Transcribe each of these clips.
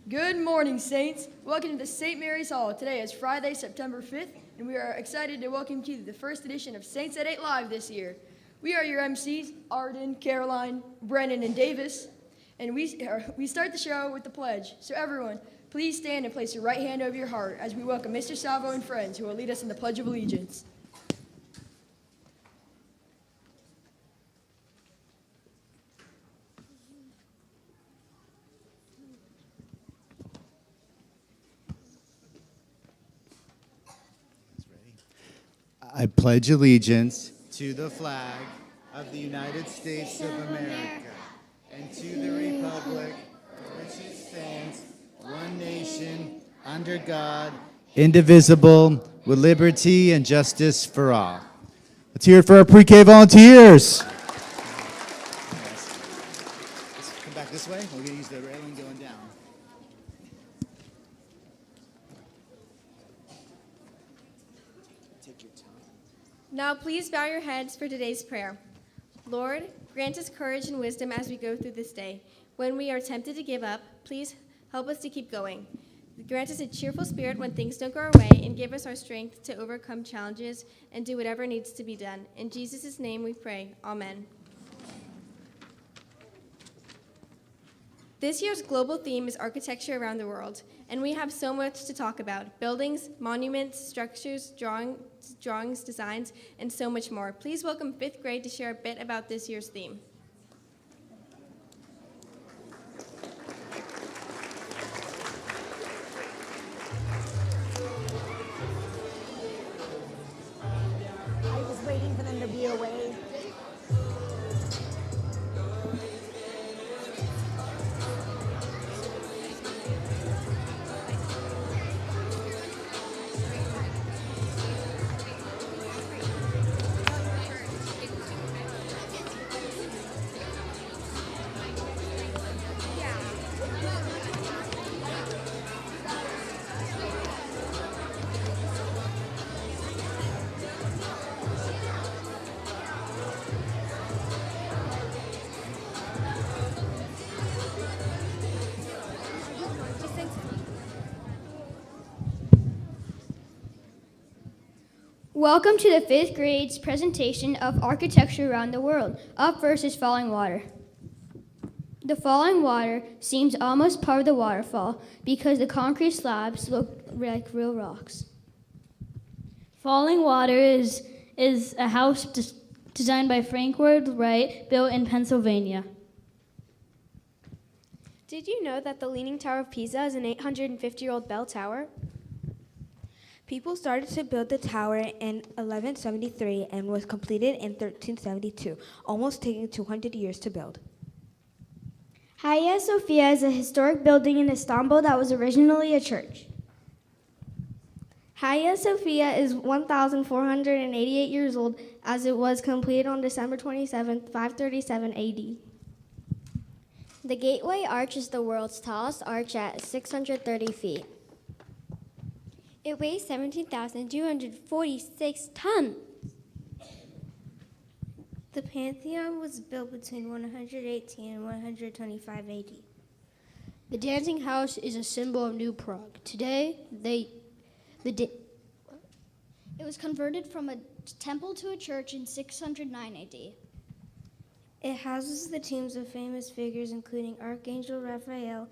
Good morning, Saints. Welcome to the St. Mary's Hall. Today is Friday, September 5th, and we are excited to welcome you to the first edition of Saints at 8 Live this year. We are your MCs, Arden, Caroline, Brennan, and Davis, and we start the show with the pledge. So everyone, please stand and place your right hand over your heart as we welcome Mr. Salvo and friends who will lead us in the Pledge of Allegiance. I pledge allegiance to the flag of the United States of America and to the republic for which it stands, one nation, under God, indivisible, with liberty and justice for all. Let's hear it for our pre-K volunteers. Come back this way. We're going to use the railing going down. Now please bow your heads for today's prayer. Lord, grant us courage and wisdom as we go through this day. When we are tempted to give up, please help us to keep going. Grant us a cheerful spirit when things don't go our way, and give us our strength to overcome challenges and do whatever needs to be done. In Jesus' name we pray. Amen. This year's global theme is architecture around the world, and we have so much to talk about: buildings, monuments, structures, drawings, designs, and so much more. Please welcome 5th grade to share a bit about this year's theme. I was waiting for them to be away. Welcome to the 5th grade's presentation of architecture around the world. Up first is falling water. The falling water seems almost part of the waterfall because the concrete slabs look like real rocks. Falling water is a house designed by Frank Lloyd Wright, built in Pennsylvania. Did you know that the Leaning Tower of Pisa is an 850-year-old bell tower? People started to build the tower in 1173 and was completed in 1372, almost taking 200 years to build. Hagia Sophia is a historic building in Istanbul that was originally a church. Hagia Sophia is 1,488 years old, as it was completed on December 27, 537 AD. The Gateway Arch is the world's tallest arch at 630 feet. It weighs 17,246 tons. The Pantheon was built between 118 and 125 AD. The Dancing House is a symbol of New Prague. Today, It was converted from a temple to a church in 609 AD. It houses the tombs of famous figures including Archangel Raphael,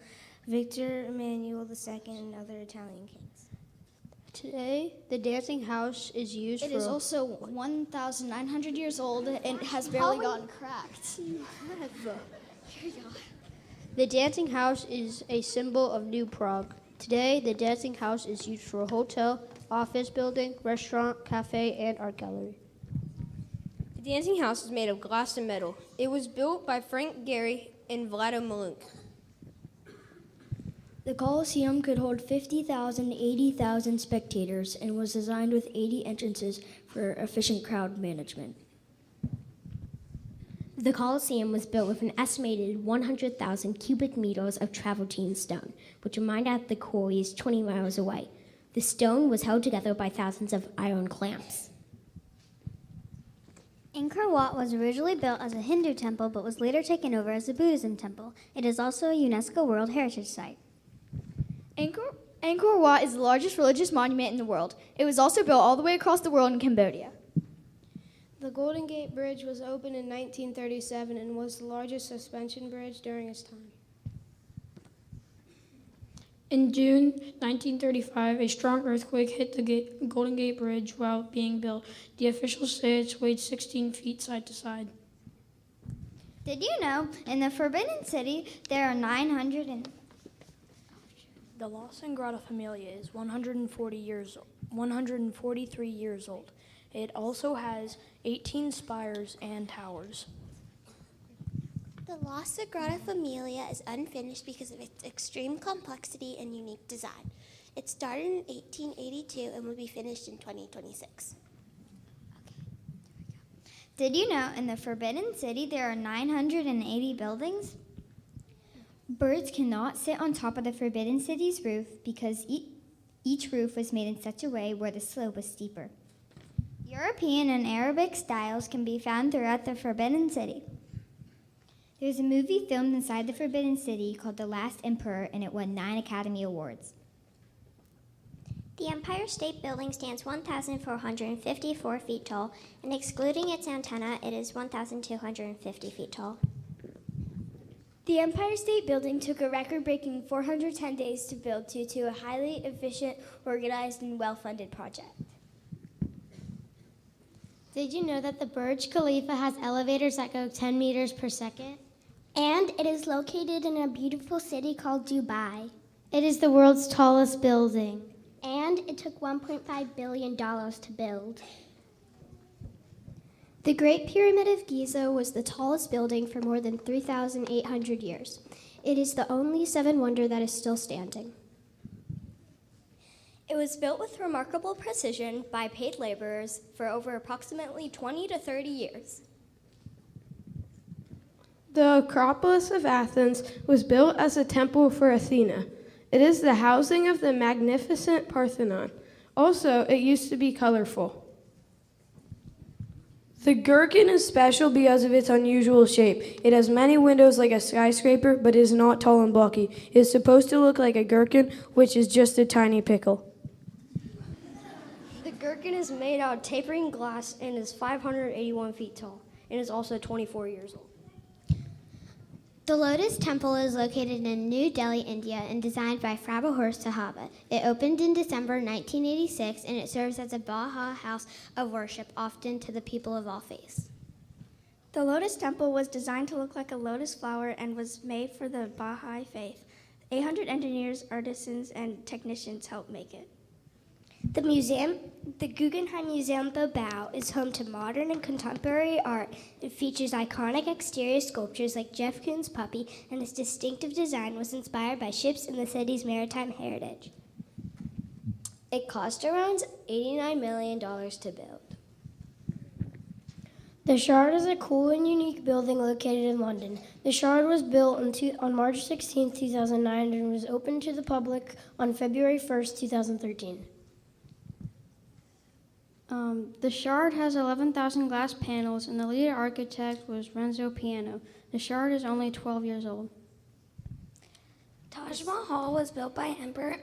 Victor Emmanuel II, and other Italian kings. Today, the Dancing House is used It for... is also 1,900 years old and has barely gotten cracked. The Dancing House is a symbol of New Prague. Today, the Dancing House is used for a hotel, office building, restaurant, cafe, and art gallery. The Dancing House is made of glass and metal. It was built by Frank Gehry and Vlado Malunk. The Colosseum could hold 50,000 to 80,000 spectators and was designed with 80 entrances for efficient crowd management. The Colosseum was built with an estimated 100,000 cubic meters of travertine stone, which are mined at the quarries 20 miles away. The stone was held together by thousands of iron clamps. Angkor Wat was originally built as a Hindu temple but was later taken over as a Buddhism temple. It is also a UNESCO World Heritage Site. Angkor Wat is the largest religious monument in the world. It was also built all the way across the world in Cambodia. The Golden Gate Bridge was opened in 1937 and was the largest suspension bridge during its time. In June 1935, a strong earthquake hit the Golden Gate Bridge while being built. The officials say it weighed 16 feet side to side. Did you know in the Forbidden City there are 900 and The La Sagrada Familia is 143 years old. It also has 18 spires and towers. The La Sagrada Familia is unfinished because of its extreme complexity and unique design. It started in 1882 and will be finished in 2026. Did you know in the Forbidden City there are 980 buildings? Birds cannot sit on top of the Forbidden City's roof because each roof was made in such a way where the slope was steeper. European and Arabic styles can be found throughout the Forbidden City. There's a movie filmed inside the Forbidden City called The Last Emperor, and it won 9 Academy Awards. The Empire State Building stands 1,454 feet tall, and excluding its antenna, it is 1,250 feet tall. The Empire State Building took a record-breaking 410 days to build due to a highly efficient, organized, and well-funded project. Did you know that the Burj Khalifa has elevators that go 10 meters per second? And it is located in a beautiful city called Dubai. It is the world's tallest building. And it took $1.5 billion to build. The Great Pyramid of Giza was the tallest building for more than 3,800 years. It is the only seven wonder that is still standing. It was built with remarkable precision by paid laborers for over approximately 20 to 30 years. The Acropolis of Athens was built as a temple for Athena. It is the housing of the magnificent Parthenon. Also, it used to be colorful. The gherkin is special because of its unusual shape. It has many windows like a skyscraper, but is not tall and blocky. It is supposed to look like a gherkin, which is just a tiny pickle. The gherkin is made out of tapering glass and is 581 feet tall, and is also 24 years old. The Lotus Temple is located in New Delhi, India, and designed by Prabhuhar Sahaba. It opened in December 1986, and it serves as a Baha'i house of worship, often to the people of all faiths. The Lotus Temple was designed to look like a lotus flower and was made for the Baha'i faith. 800 engineers, artisans, and technicians helped make it. The Guggenheim Museum Bilbao, is home to modern and contemporary art. It features iconic exterior sculptures like Jeff Koons' puppy, and its distinctive design was inspired by ships in the city's maritime heritage. It cost around $89 million to build. The Shard is a cool and unique building located in London. The Shard was built on March 16, 2009, and was opened to the public on February 1, 2013. The Shard has 11,000 glass panels, and the lead architect was Renzo Piano. The Shard is only 12 years old. Taj Mahal was built by Emperor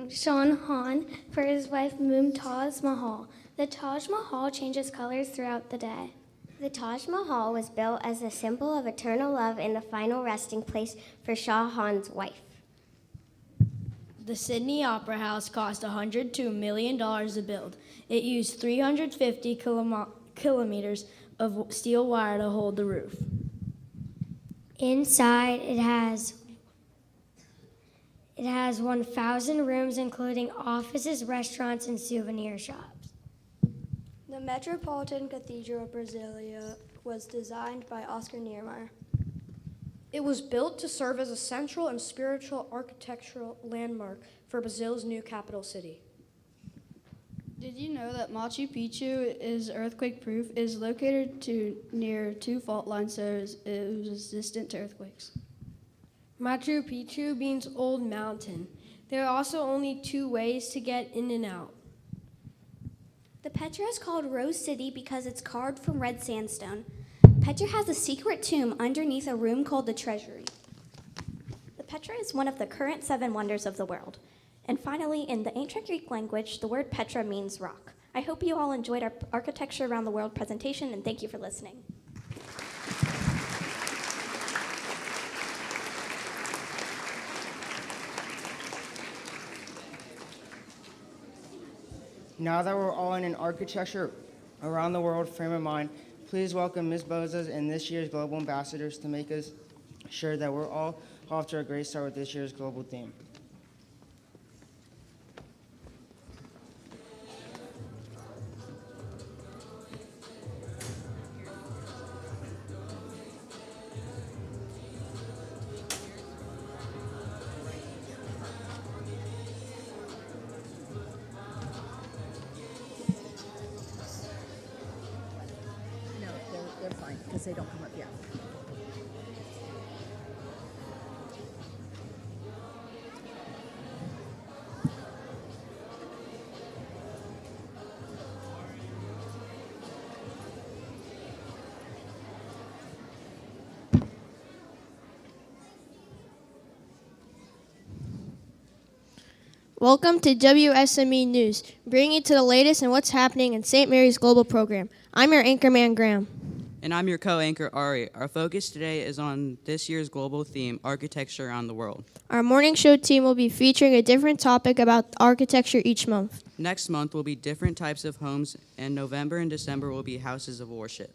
Shah Jahan for his wife Mumtaz Mahal. The Taj Mahal changes colors throughout the day. The Taj Mahal was built as a symbol of eternal love and the final resting place for Shah Jahan's wife. The Sydney Opera House cost $102 million to build. It used 350 kilometers of steel wire to hold the roof. Inside, it has 1,000 rooms, including offices, restaurants, and souvenir shops. The Metropolitan Cathedral of Brasilia was designed by Oscar Niemeyer. It was built to serve as a central and spiritual architectural landmark for Brazil's new capital city. Did you know that Machu Picchu is earthquake-proof? It is located near two fault lines, so it is resistant to earthquakes. Machu Picchu means old mountain. There are also only 2 ways to get in and out. The Petra is called Rose City because it's carved from red sandstone. Petra has a secret tomb underneath a room called the Treasury. The Petra is one of the current 7 wonders of the world. And finally, in the ancient Greek language, the word Petra means rock. I hope you all enjoyed our Architecture Around the World presentation, and thank you for listening. Now that we're all in an Architecture Around the World frame of mind, please welcome Ms. Bozas and this year's Global Ambassadors to make us sure that we're all off to a great start with this year's global theme. No, they're fine because they don't come up yet. Welcome to WSME News, bringing you to the latest and what's happening in St. Mary's Global Program. I'm your anchorman, Graham. And I'm your co-anchor, Ari. Our focus today is on this year's global theme, Architecture Around the World. Our morning show team will be featuring a different topic about architecture each month. Next month will be different types of homes, and November and December will be houses of worship.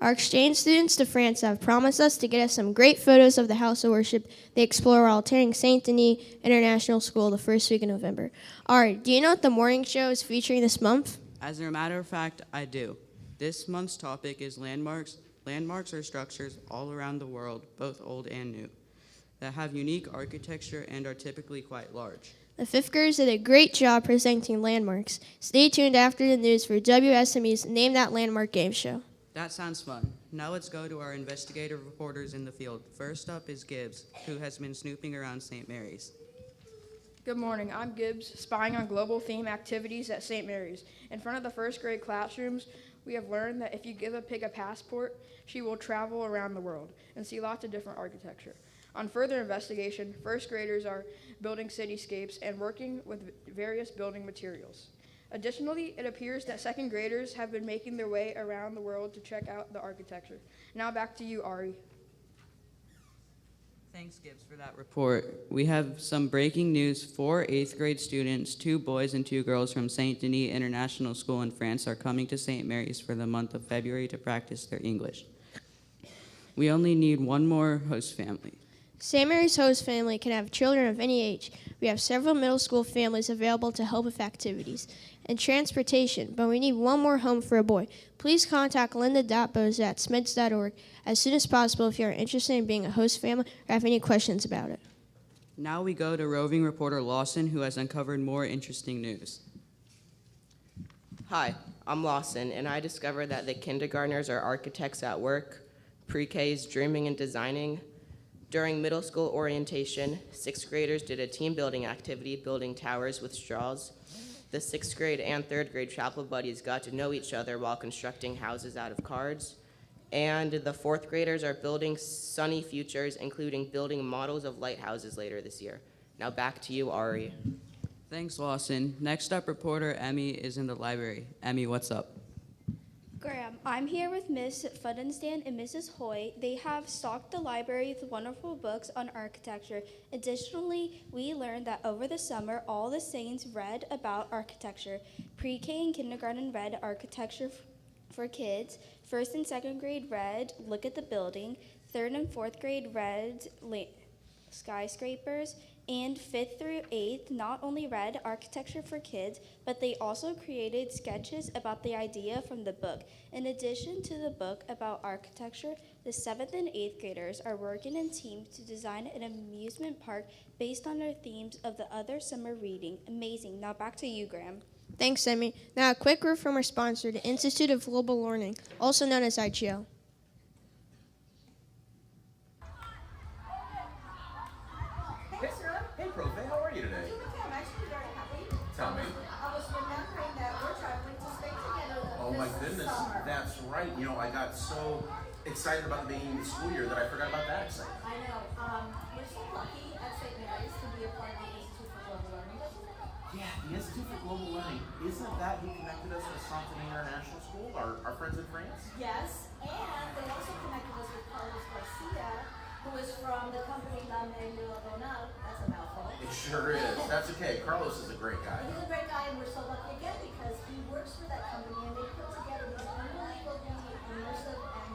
Our exchange students to France have promised us to get us some great photos of the house of worship they explore while attending St. Denis International School the first week of November. Ari, do you know what the morning show is featuring this month? As a matter of fact, I do. This month's topic is landmarks. Landmarks are structures all around the world, both old and new, that have unique architecture and are typically quite large. The fifth graders did a great job presenting landmarks. Stay tuned after the news for WSME's Name That Landmark game show. That sounds fun. Now let's go to our investigative reporters in the field. First up is Gibbs, who has been snooping around St. Mary's. Good morning, I'm Gibbs, spying on global theme activities at St. Mary's. In front of the first grade classrooms, we have learned that if you give a pig a passport, she will travel around the world and see lots of different architecture. On further investigation, first graders are building cityscapes and working with various building materials. Additionally, it appears that second graders have been making their way around the world to check out the architecture. Now back to you, Ari. Thanks, Gibbs, for that report. We have some breaking news. 4 8th grade students, 2 boys and 2 girls from St. Denis International School in France are coming to St. Mary's for the month of February to practice their English. We only need one more host family. St. Mary's host family can have children of any age. We have several middle school families available to help with activities and transportation, but we need one more home for a boy. Please contact linda.bose@smids.org as soon as possible if you are interested in being a host family or have any questions about it. Now we go to roving reporter Lawson, who has uncovered more interesting news. Hi, I'm Lawson, and I discovered that the kindergartners are architects at work, pre-Ks dreaming and designing. During middle school orientation, 6th graders did a team building activity building towers with straws. The 6th grade and 3rd grade chapel buddies got to know each other while constructing houses out of cards. And the 4th graders are building sunny futures, including building models of lighthouses later this year. Now back to you, Ari. Thanks, Lawson. Next up, reporter Emmy is in the library. Emmy, what's up? Graham, I'm here with Miss Fuddenstan and Mrs. Hoy. They have stocked the library with wonderful books on architecture. Additionally, we learned that over the summer, all the saints read about architecture. Pre-K and kindergarten read architecture for kids. 1st and 2nd grade read Look at the Building. 3rd and 4th grade read Skyscrapers. And 5th through 8th not only read Architecture for Kids, but they also created sketches about the idea from the book. In addition to the book about architecture, the 7th and 8th graders are working in teams to design an amusement park based on their themes of the other summer reading. Amazing. Now back to you, Graham. Thanks, Emmy. Now a quick word from our sponsor, the Institute of Global Learning, also known as IGL. Hey, Profe, how are you today? I'm actually very happy. Tell me. I was remembering that we're traveling to Spain together. Oh my goodness, that's right. You know, I got so excited about the beginning of the school year that I forgot about that excitement. I know. We're so lucky at St. Mary's to be a part of the Institute for Global Learning. Yeah, the Institute for Global Learning. Isn't that who connected us with Saint-Denis International School, our friends in France? Yes, and they also connected us with Carlos Garcia, who is from the company La Meridional. That's a mouthful. It sure is. That's okay. Carlos is a great guy. He's a great guy, and we're so lucky again because he works for that company, and they put together these unbelievably immersive and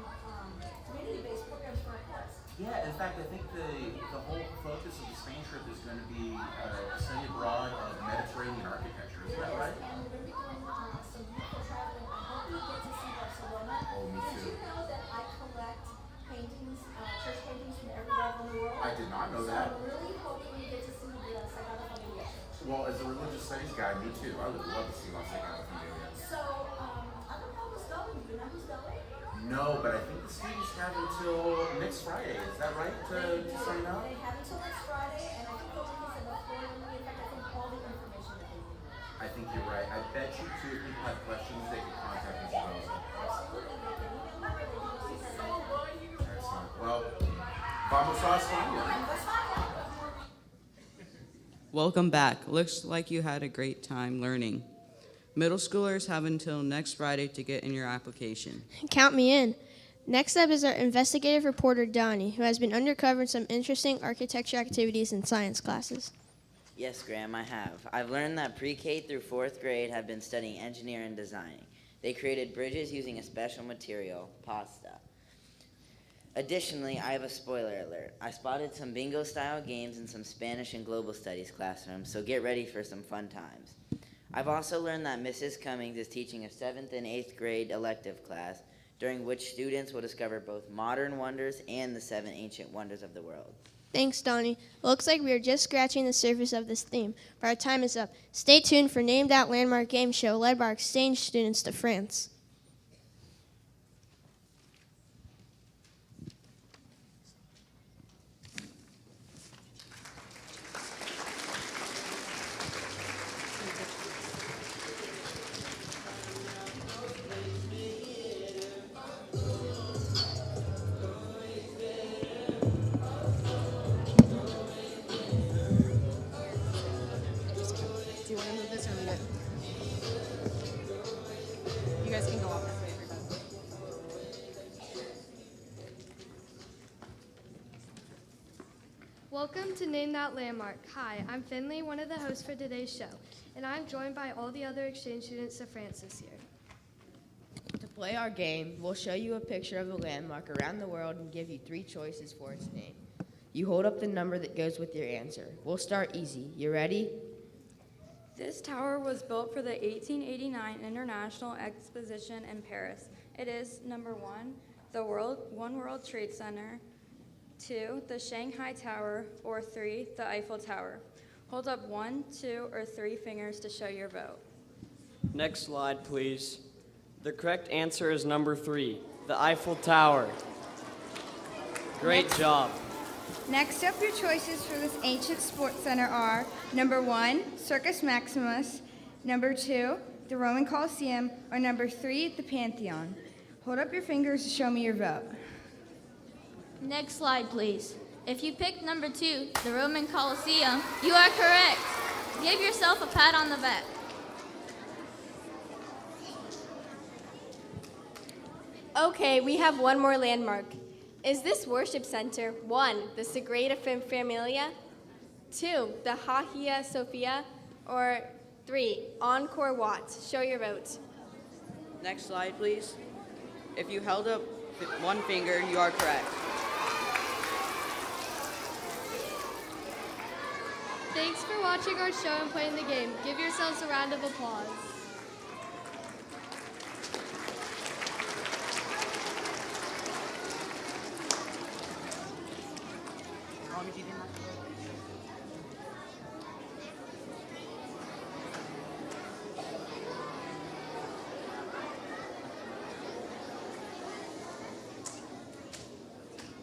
community-based programs for our kids. Yeah, in fact, I think the whole focus of the Spain trip is going to be a study abroad of Mediterranean architecture. Isn't that right? And we're going to be doing some beautiful traveling. I hope we get to see Barcelona. Oh, me Did too. you know that I collect paintings, church paintings from everywhere in the world? I did not know So that. I'm really hoping we get to see the Sagrada Familia. Well, as a religious studies guy, me too. I would love to see La Sagrada Familia. So, I don't know who's going. Do you know who's going? No, but I think the students have until next Friday. Is that right to sign up? They have until next Friday, and I think those things are before. In fact, I think all the information that they need. I think you're right. I bet you too, if people have questions, they can contact Ms. Rosa. Absolutely, they can email me or they can go see her. Excellent. Well, vamos a España. Welcome back. Looks like you had a great time learning. Middle schoolers have until next Friday to get in your application. Count me in. Next up is our investigative reporter, Donnie, who has been undercovering some interesting architecture activities in science classes. Yes, Graham, I have. I've learned that pre-K through 4th grade have been studying engineering and designing. They created bridges using a special material, pasta. Additionally, I have a spoiler alert. I spotted some bingo-style games in some Spanish and global studies classrooms, so get ready for some fun times. I've also learned that Mrs. Cummings is teaching a 7th and 8th grade elective class, during which students will discover both modern wonders and the 7 ancient wonders of the world. Thanks, Donnie. Looks like we are just scratching the surface of this theme, but our time is up. Stay tuned for Named Out Landmark Game Show led by our exchange students to France. Do you want to move this or leave it? You guys can go off that way, everybody. Welcome to Name That Landmark. Hi, I'm Finley, one of the hosts for today's show, and I'm joined by all the other exchange students to France this year. To play our game, we'll show you a picture of a landmark around the world and give you 3 choices for its name. You hold up the number that goes with your answer. We'll start easy. You ready? This tower was built for the 1889 International Exposition in Paris. It is number 1, the One World Trade Center, 2, the Shanghai Tower, or 3, the Eiffel Tower. Hold up 1, 2, or 3 fingers to show your vote. Next slide, please. The correct answer is number 3, the Eiffel Tower. Great job. Next up, your choices for this ancient sports center are number 1, Circus Maximus, number 2, the Roman Colosseum, or number 3, the Pantheon. Hold up your fingers to show me your vote. Next slide, please. If you picked number 2, the Roman Colosseum, you are correct. Give yourself a pat on the back. Okay, we have one more landmark. Is this worship center 1, the Sagrada Familia, 2, the Hagia Sophia, or 3, Angkor Wat? Show your vote. Next slide, please. If you held up one finger, you are correct. Thanks for watching our show and playing the game. Give yourselves a round of applause.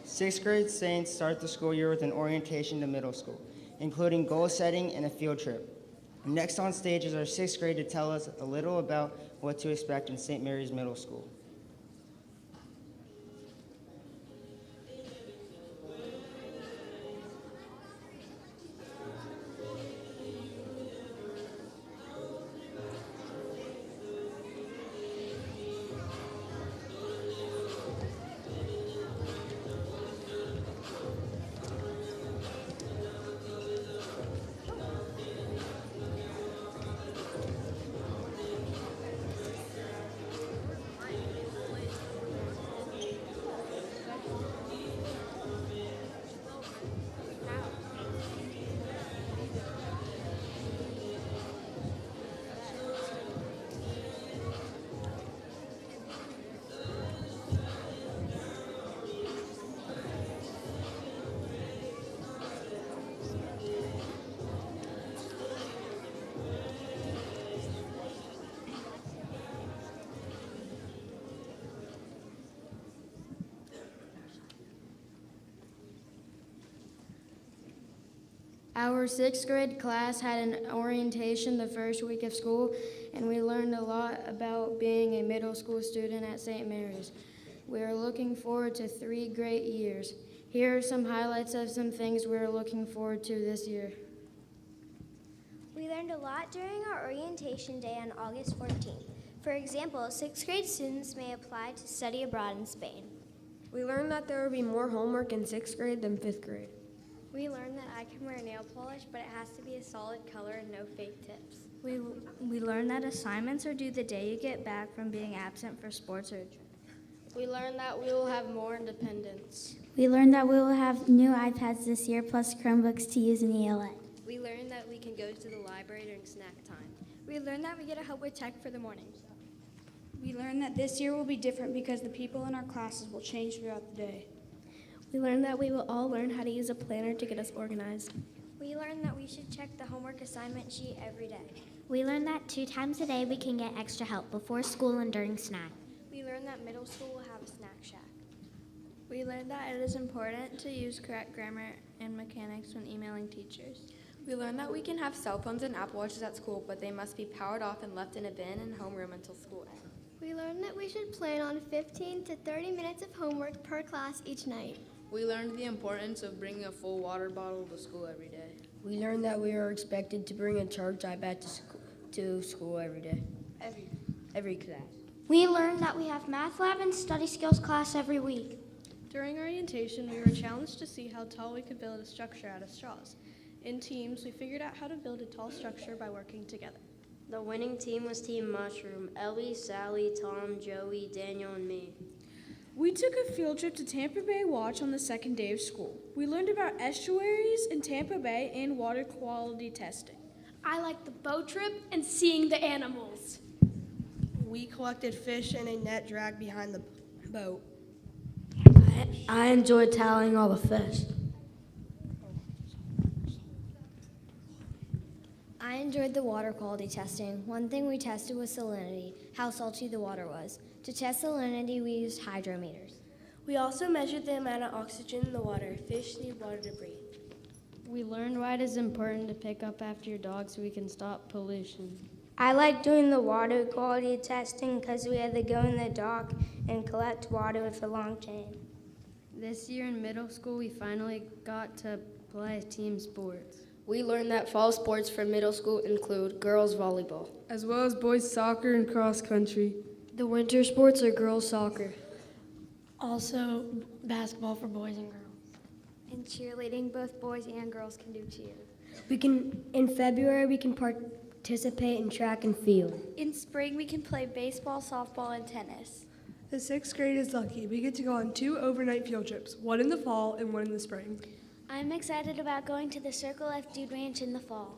Sixth grade Saints start the school year with an orientation to middle school, including goal setting and a field trip. Next on stage is our sixth grade to tell us a little about what to expect in St. Mary's Middle School. Our sixth grade class had an orientation the first week of school, and we learned a lot about being a middle school student at St. Mary's. We are looking forward to 3 great years. Here are some highlights of some things we are looking forward to this year. We learned a lot during our orientation day on August 14th. For example, sixth grade students may apply to study abroad in Spain. We learned that there will be more homework in sixth grade than fifth grade. We learned that I can wear nail polish, but it has to be a solid color and no fake tips. We learned that assignments are due the day you get back from being absent for sports or a trip. We learned that we will have more independence. We learned that we will have new iPads this year, plus Chromebooks to use in ELA. We learned that we can go to the library during snack time. We learned that we get to help with tech for the morning. We learned that this year will be different because the people in our classes will change throughout the day. We learned that we will all learn how to use a planner to get us organized. We learned that we should check the homework assignment sheet every day. We learned that 2 times a day we can get extra help before school and during snack. We learned that middle school will have a snack shack. We learned that it is important to use correct grammar and mechanics when emailing teachers. We learned that we can have cell phones and Apple Watches at school, but they must be powered off and left in a bin in homeroom until school ends. We learned that we should plan on 15 to 30 minutes of homework per class each night. We learned the importance of bringing a full water bottle to school every day. We learned that we are expected to bring a charged iPad to school every day. Every class. We learned that we have math lab and study skills class every week. During orientation, we were challenged to see how tall we could build a structure out of straws. In teams, we figured out how to build a tall structure by working together. The winning team was Team Mushroom. Ellie, Sally, Tom, Joey, Daniel, and me. We took a field trip to Tampa Bay Watch on the second day of school. We learned about estuaries in Tampa Bay and water quality testing. I liked the boat trip and seeing the animals. We collected fish in a net dragged behind the boat. I enjoyed tallying all the fish. I enjoyed the water quality testing. One thing we tested was salinity, how salty the water was. To test salinity, we used hydrometers. We also measured the amount of oxygen in the water. Fish need water to breathe. We learned why it is important to pick up after your dog so we can stop pollution. I liked doing the water quality testing because we had to go in the dock and collect water with a long chain. This year in middle school, we finally got to play team sports. We learned that fall sports for middle school include girls volleyball, as well as boys soccer and cross country. The winter sports are girls soccer. Also, basketball for boys and girls. And cheerleading, both boys and girls can do cheer. In February, we can participate in track and field. In spring, we can play baseball, softball, and tennis. The sixth grade is lucky. We get to go on 2 overnight field trips, one in the fall and one in the spring. I'm excited about going to the Circle F Dude Ranch in the fall.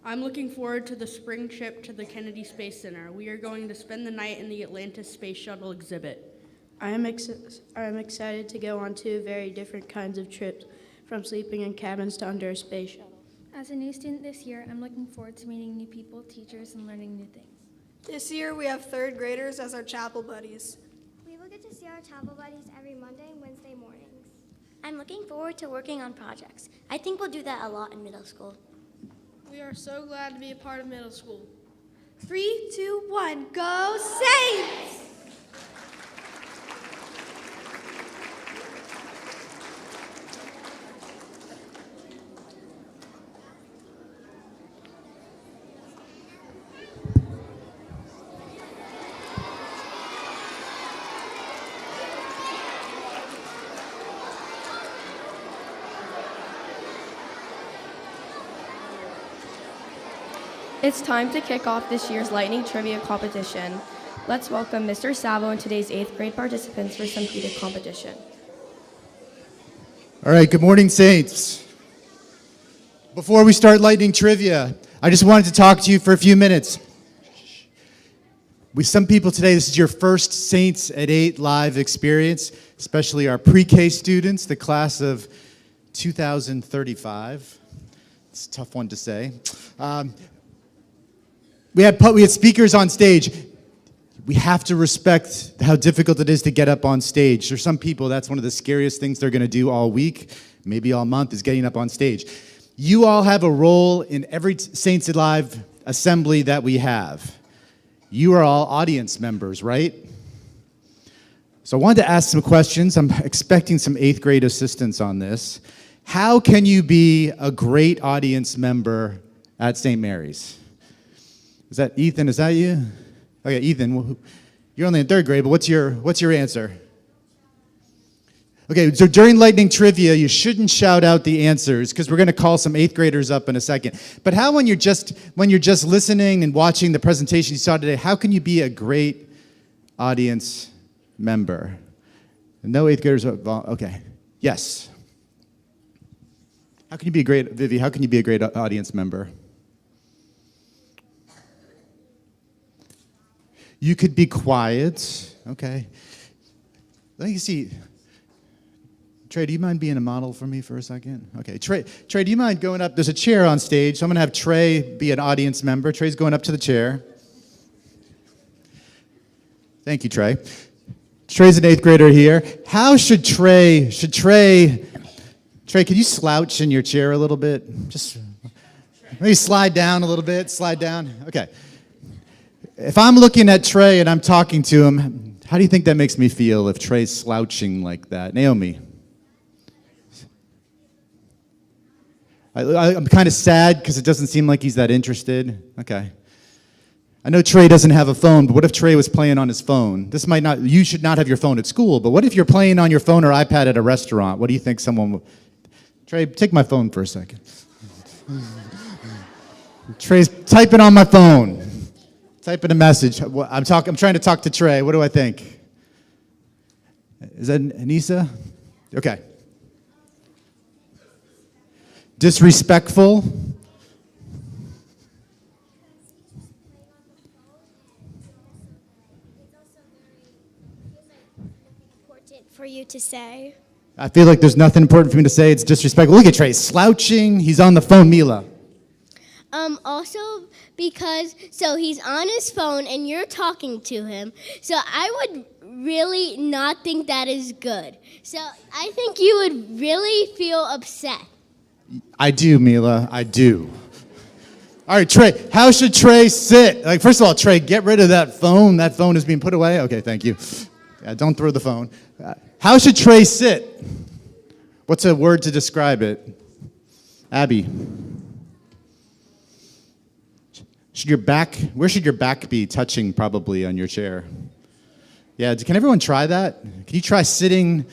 I'm looking forward to the spring trip to the Kennedy Space Center. We are going to spend the night in the Atlantis Space Shuttle exhibit. I am excited to go on 2 very different kinds of trips, from sleeping in cabins to under a space shuttle. As a new student this year, I'm looking forward to meeting new people, teachers, and learning new things. This year, we have 3rd graders as our chapel buddies. We will get to see our chapel buddies every Monday and Wednesday mornings. I'm looking forward to working on projects. I think we'll do that a lot in middle school. We are so glad to be a part of middle school. 3, 2, 1, go Saints! It's time to kick off this year's Lightning Trivia competition. Let's welcome Mr. Salvo and today's 8th grade participants for some heated competition. All right, good morning, Saints. Before we start Lightning Trivia, I just wanted to talk to you for a few minutes. With some people today, this is your first Saints at 8 live experience, especially our pre-K students, the class of 2035. It's a tough one to say. We had speakers on stage. We have to respect how difficult it is to get up on stage. For some people, that's one of the scariest things they're going to do all week, maybe all month, is getting up on stage. You all have a role in every Saints Alive assembly that we have. You are all audience members, right? So I wanted to ask some questions. I'm expecting some 8th grade assistance on this. How can you be a great audience member at St. Mary's? Is that Ethan? Is that you? Okay, Ethan, you're only in 3rd grade, but what's your answer? Okay, so during lightning trivia, you shouldn't shout out the answers because we're going to call some 8th graders up in a second. But how, when you're just listening and watching the presentation you saw today, how can you be a great audience member? No 8th graders. Okay, yes. How can you be a great, Vivi? How can you be a great audience member? You could be quiet. Okay. Let me see. Trey, do you mind being a model for me for a second? Okay, Trey, do you mind going up? There's a chair on stage, so I'm going to have Trey be an audience member. Trey's going up to the chair. Thank you, Trey. Trey's an 8th grader here. How should Trey, can you slouch in your chair a little bit? Just maybe slide down a little bit, slide down. Okay. If I'm looking at Trey and I'm talking to him, how do you think that makes me feel if Trey's slouching like that? Naomi? I'm kind of sad because it doesn't seem like he's that interested. Okay. I know Trey doesn't have a phone, but what if Trey was playing on his phone? You should not have your phone at school, but what if you're playing on your phone or iPad at a restaurant? What do you think Trey, take my phone for a second. Trey's typing on my phone. Typing a message. I'm trying to talk to Trey. What do I think? Is that Anissa? Okay. Disrespectful. For you to say. I feel like there's nothing important for me to say. It's disrespectful. Look at Trey slouching. He's on the phone. Mila. Also because, so he's on his phone and you're talking to him. So I would really not think that is good. So I think you would really feel upset. I do, Mila. I do. All right, Trey. How should Trey sit? Like, first of all, Trey, get rid of that phone. That phone is being put away. Okay, thank you. Don't throw the phone. How should Trey sit? What's a word to describe it? Abby. Where should your back be touching probably on your chair? Yeah, can everyone try that? Can you try sitting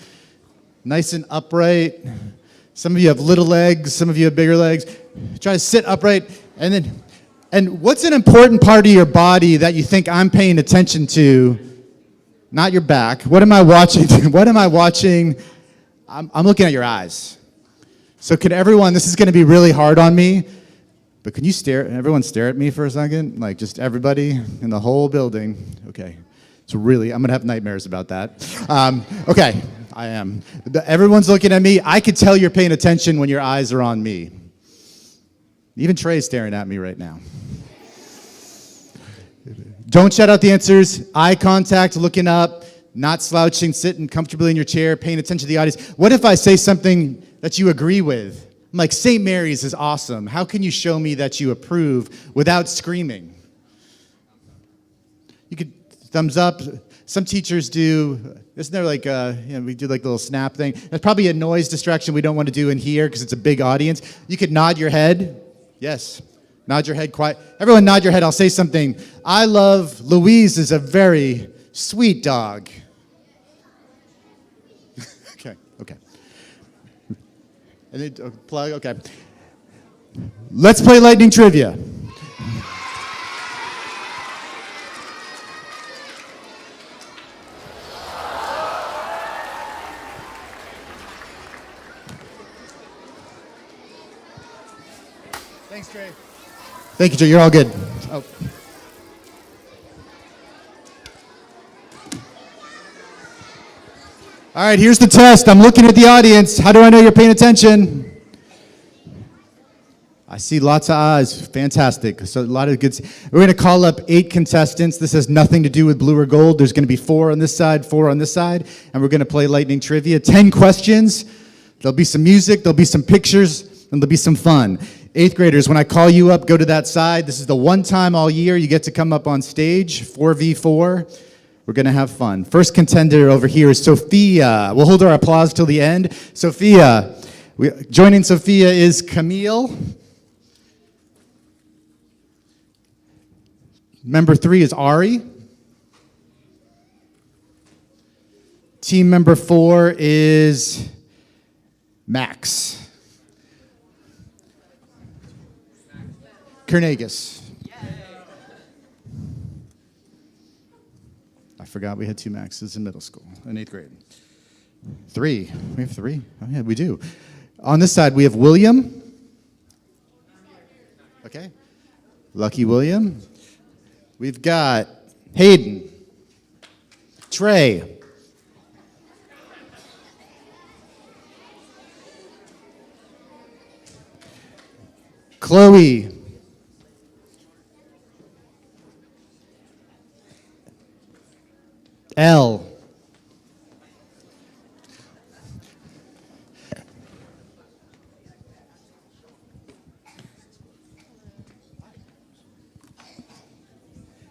nice and upright? Some of you have little legs, some of you have bigger legs. Try to sit upright, and what's an important part of your body that you think I'm paying attention to? Not your back. What am I watching? What am I watching? I'm looking at your eyes. So can everyone, this is going to be really hard on me, but can you everyone stare at me for a second? Like just everybody in the whole building. Okay. It's really, I'm going to have nightmares about that. Okay, I am. Everyone's looking at me. I could tell you're paying attention when your eyes are on me. Even Trey's staring at me right now. Don't shout out the answers. Eye contact, looking up, not slouching, sitting comfortably in your chair, paying attention to the audience. What if I say something that you agree with? I'm like, St. Mary's is awesome. How can you show me that you approve without screaming? You could thumbs up. Some teachers do, isn't there like, we do like a little snap thing. That's probably a noise distraction we don't want to do in here because it's a big audience. You could nod your head. Yes. Nod your head quiet. Everyone nod your head. I'll say something. I love Louise is a very sweet dog. Okay. And then plug, okay. Let's play lightning trivia. Thanks, Trey. Thank you, Trey. You're all good. Oh. All right, here's the test. I'm looking at the audience. How do I know you're paying attention? I see lots of eyes. Fantastic. So a lot of good. We're going to call up 8 contestants. This has nothing to do with blue or gold. There's going to be 4 on this side, 4 on this side, and we're going to play lightning trivia. 10 questions. There'll be some music. There'll be some pictures. and there'll be some fun. 8th graders, when I call you up, go to that side. This is the one time all year you get to come up on stage, 4v4. We're going to have fun. First contender over here is Sophia. We'll hold our applause till the end. Sophia. Joining Sophia is Camille. Member 3 is Ari. Team member 4 is Max. Kernagus. I forgot we had 2 Maxes in middle school, in 8th grade. 3. We have 3? Oh, yeah, we do. On this side, we have William. Okay. Lucky William. We've got Hayden. Trey. Chloe. L.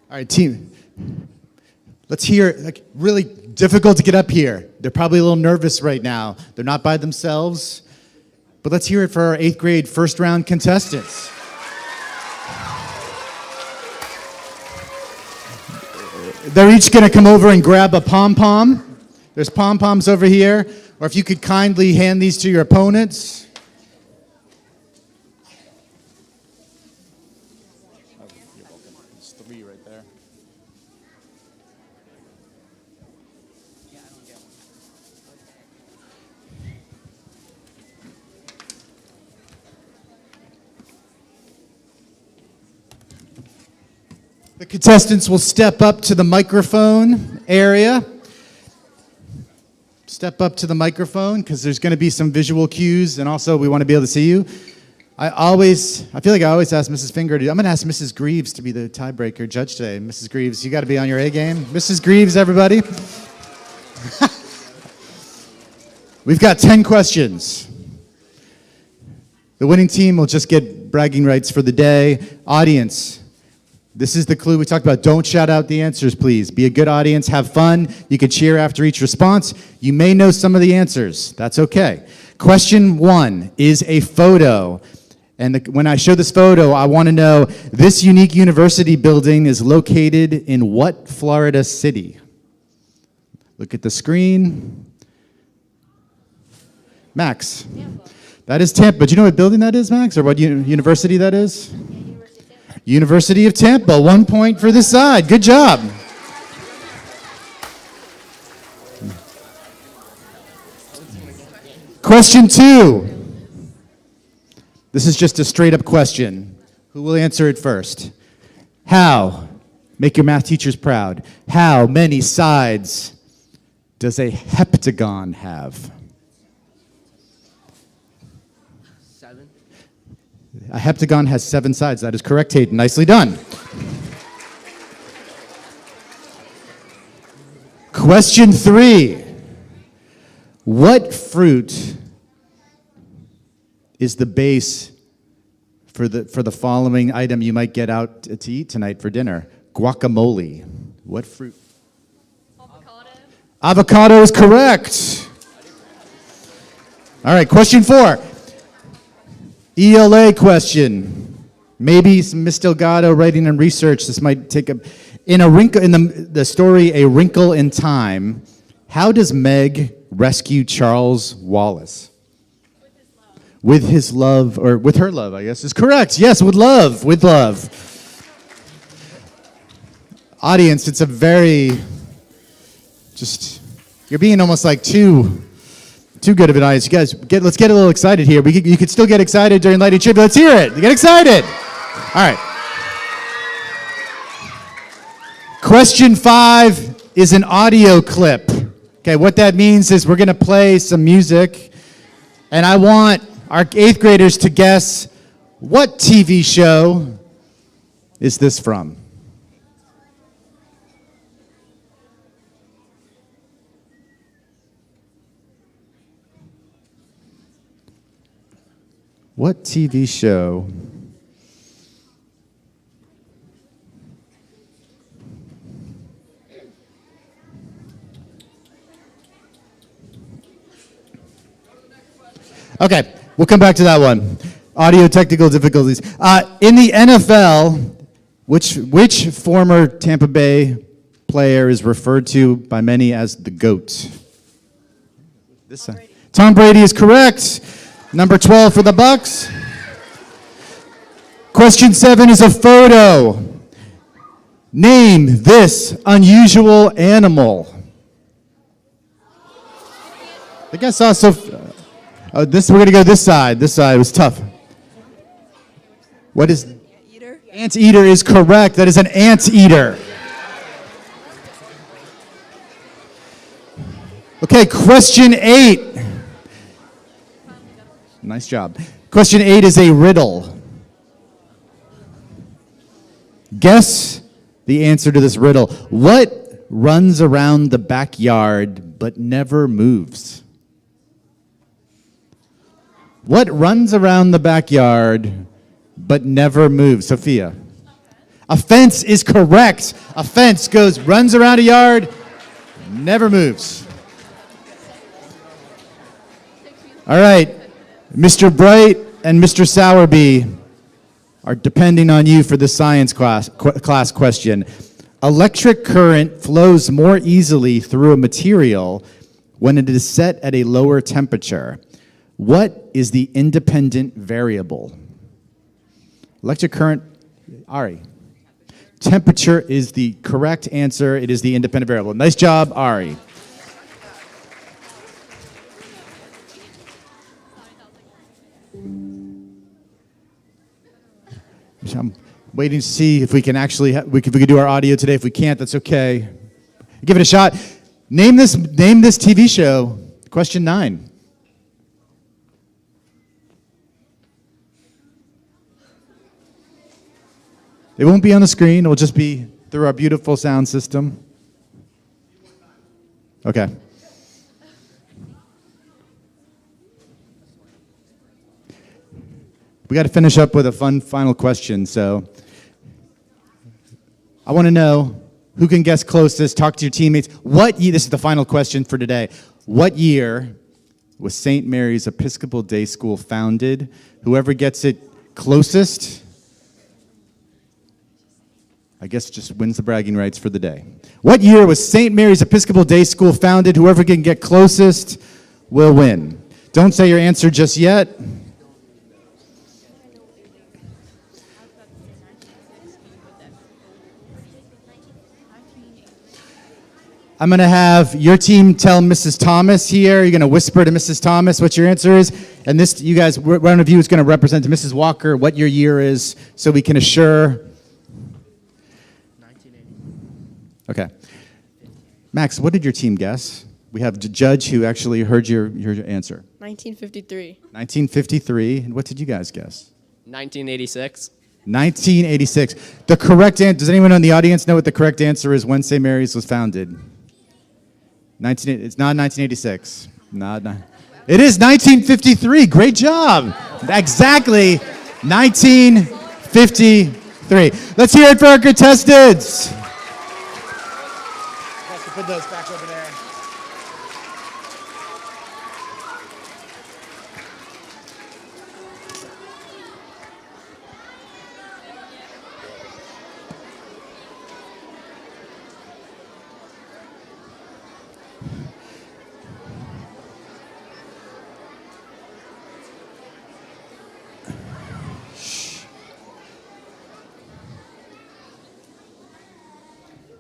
All right, team. Let's hear, like, really difficult to get up here. They're probably a little nervous right now. They're not by themselves. But let's hear it for our 8th grade first round contestants. They're each going to come over and grab a pom-pom. There's pom-poms over here. Or if you could kindly hand these to your opponents. There's 3 right there. The contestants will step up to the microphone area. Step up to the microphone because there's going to be some visual cues, and also we want to be able to see you. I feel like I always ask Mrs. Finger I'm going to ask Mrs. Greaves to be the tiebreaker judge today. Mrs. Greaves, you got to be on your A game. Mrs. Greaves, everybody. We've got 10 questions. The winning team will just get bragging rights for the day. Audience. This is the clue we talked about. Don't shout out the answers, please. Be a good audience. Have fun. You can cheer after each response. You may know some of the answers. That's okay. Question 1 is a photo. And when I show this photo, I want to know, this unique university building is located in what Florida city? Look at the screen. Max. Tampa. That is Tampa. Do you know what building that is, Max? Or what university that is? University of Tampa, 1 point for this side. Good job. Question 2. This is just a straight up question. Who will answer it first? How, make your math teachers proud, how many sides does a heptagon have? 7. A heptagon has 7 sides. That is correct, Hayden. Nicely done. Question 3. What fruit is the base for the following item you might get out to eat tonight for dinner? Guacamole. What fruit? Avocado. Avocado is correct. All right, question 4. ELA question. Maybe some Miss Delgado writing and research. This might take in the story A Wrinkle in Time. How does Meg rescue Charles Wallace? With his love, or with her love, I guess is correct. Yes, with love, with love. Audience, it's a very, you're being almost like too good of an audience. You guys, let's get a little excited here. You could still get excited during lighting trivia. Let's hear it. Get excited. All right. Question 5 is an audio clip. Okay, what that means is we're going to play some music, and I want our 8th graders to guess, what TV show is this from? What TV show? Okay, we'll come back to that one. Audio technical difficulties. In the NFL, which former Tampa Bay player is referred to by many as the GOAT? This side. Tom Brady is correct. Number 12 for the Bucks. Question 7 is a photo. Name this unusual animal. I think I saw we're going to go this side. This side was tough. What is? Anteater. Anteater is correct. That is an anteater. Okay, question 8. Nice job. Question 8 is a riddle. Guess the answer to this riddle. What runs around the backyard but never moves? What runs around the backyard but never moves? Sophia. A fence is correct. A fence runs around a yard, never moves. All right. Mr. Bright and Mr. Sowerby are depending on you for the science class question. Electric current flows more easily through a material when it is set at a lower temperature. What is the independent variable? Electric current, Ari. Temperature is the correct answer. It is the independent variable. Nice job, Ari. I'm waiting to see if we can actually, if we can do our audio today. If we can't, that's okay. Give it a shot. Name this TV show. Question 9. It won't be on the screen. It will just be through our beautiful sound system. Okay. We got to finish up with a fun final question. So I want to know who can guess closest. Talk to your teammates. This is the final question for today. What year was St. Mary's Episcopal Day School founded? Whoever gets it closest, I guess, just wins the bragging rights for the day. What year was St. Mary's Episcopal Day School founded? Whoever can get closest will win. Don't say your answer just yet. I'm going to have your team tell Mrs. Thomas here. You're going to whisper to Mrs. Thomas what your answer is. And this, you guys, one of you is going to represent Mrs. Walker what your year is so we can assure. 1980. Okay. Max, what did your team guess? We have a judge who actually heard your answer. 1953. 1953. And what did you guys guess? 1986. 1986. The correct answer, does anyone in the audience know what the correct answer is when St. Mary's was founded? It's not 1986. It is 1953. Great job. Exactly 1953. Let's hear it for our contestants. Put those back over there.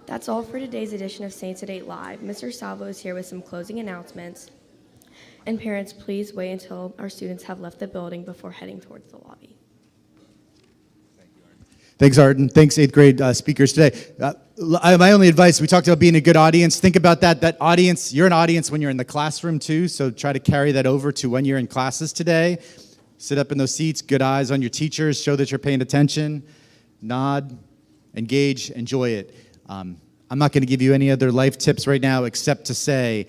That's all for today's edition of Saints at 8 Live. Mr. Salvo is here with some closing announcements. And parents, please wait until our students have left the building before heading towards the lobby. Thanks, Arden. Thanks, 8th grade speakers today. My only advice, we talked about being a good audience. Think about that. That audience, you're an audience when you're in the classroom too, so try to carry that over to when you're in classes today. Sit up in those seats, good eyes on your teachers, show that you're paying attention, nod, engage, enjoy it. I'm not going to give you any other life tips right now except to say,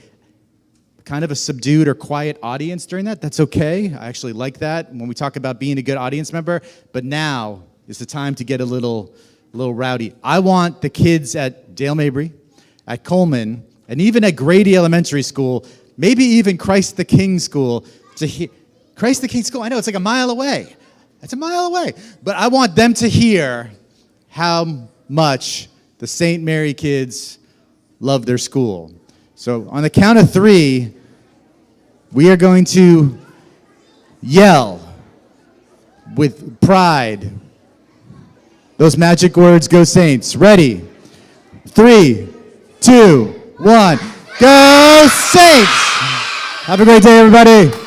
kind of a subdued or quiet audience during that. That's okay. I actually like that when we talk about being a good audience member. But now is the time to get a little rowdy. I want the kids at Dale Mabry, at Coleman, and even at Grady Elementary School, maybe even Christ the King School, to hear. Christ the King School, I know, it's like a mile away. It's a mile away. But I want them to hear how much the St. Mary kids love their school. So on the count of 3, we are going to yell with pride those magic words, "Go Saints." Ready? 3, 2, 1. Go Saints! Have a great day, everybody.